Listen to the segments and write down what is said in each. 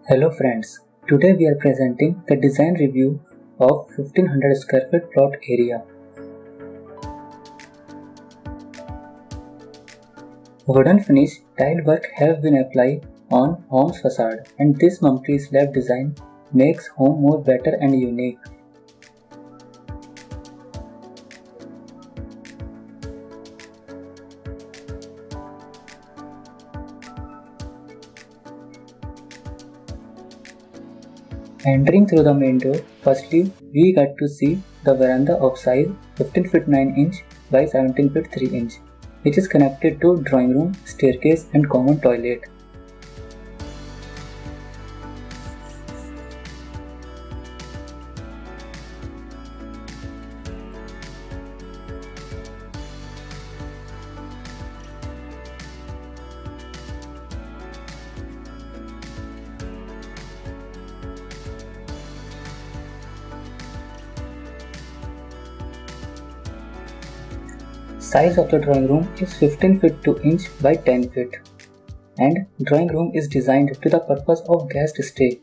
Hello friends, today we are presenting the design review of 1500 square feet plot area. Wooden finish tile work have been applied on home's facade, and this monkey slab design makes home more better and unique. Entering through the main door, firstly we got to see the veranda of size 15 feet 9 inch by 17 feet 3 inch, which is connected to drawing room, staircase and common toilet. Size of the drawing room is 15 feet 2 inch by 10 feet, and drawing room is designed to the purpose of guest stay.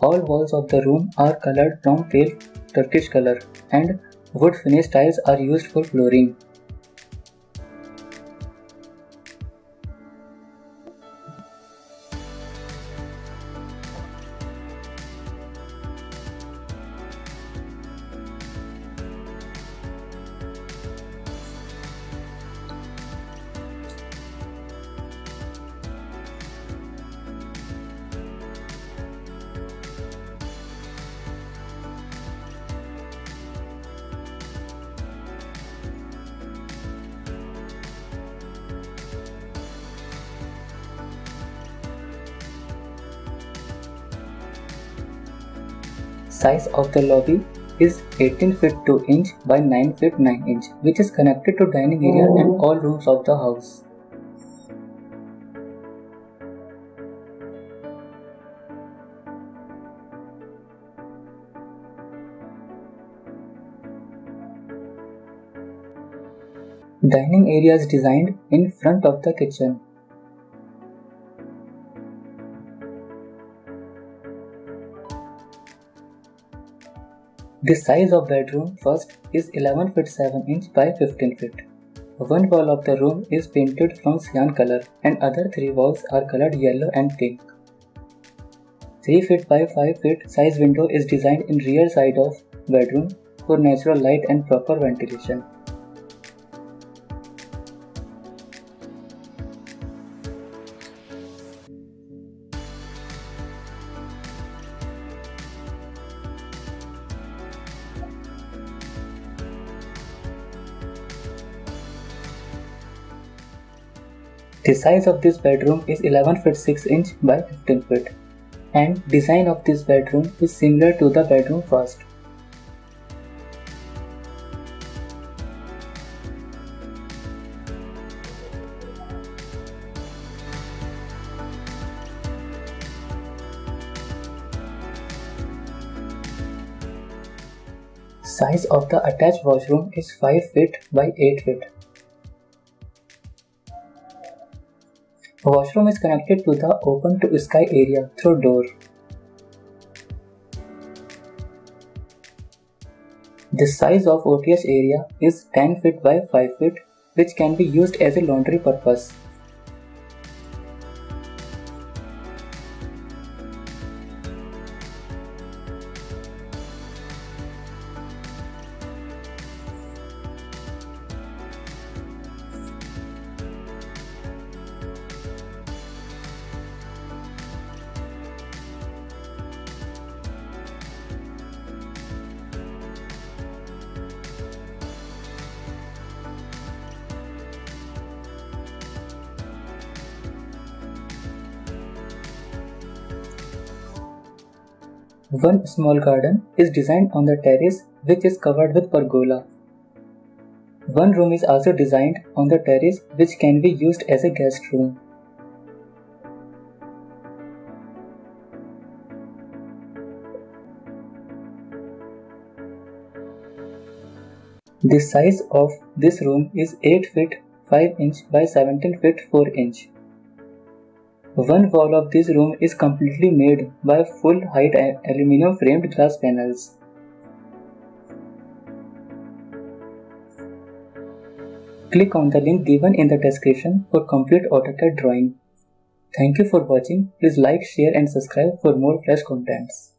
All walls of the room are colored from pale Turkish color, and wood finish tiles are used for flooring. Size of the lobby is 18 feet 2 inch by 9 feet 9 inch, which is connected to dining area and all rooms of the house. Dining area is designed in front of the kitchen. The size of bedroom first is 11 feet 7 inch by 15 feet. One wall of the room is painted from cyan color and other three walls are colored yellow and pink. 3 feet by 5 feet size window is designed in rear side of bedroom for natural light and proper ventilation. The size of this bedroom is 11 feet 6 inch by 15 feet, and design of this bedroom is similar to the bedroom first. Size of the attached washroom is 5 feet by 8 feet. Washroom is connected to the open to sky area through door. The size of OTH area is 10 feet by 5 feet, which can be used as a laundry purpose. One small garden is designed on the terrace, which is covered with pergola. One room is also designed on the terrace, which can be used as a guest room. The size of this room is 8 feet 5 inch by 17 feet 4 inch. One wall of this room is completely made by full-height aluminum framed glass panels. Click on the link given in the description for complete AutoCAD drawing. Thank you for watching. Please like, share and subscribe for more fresh contents.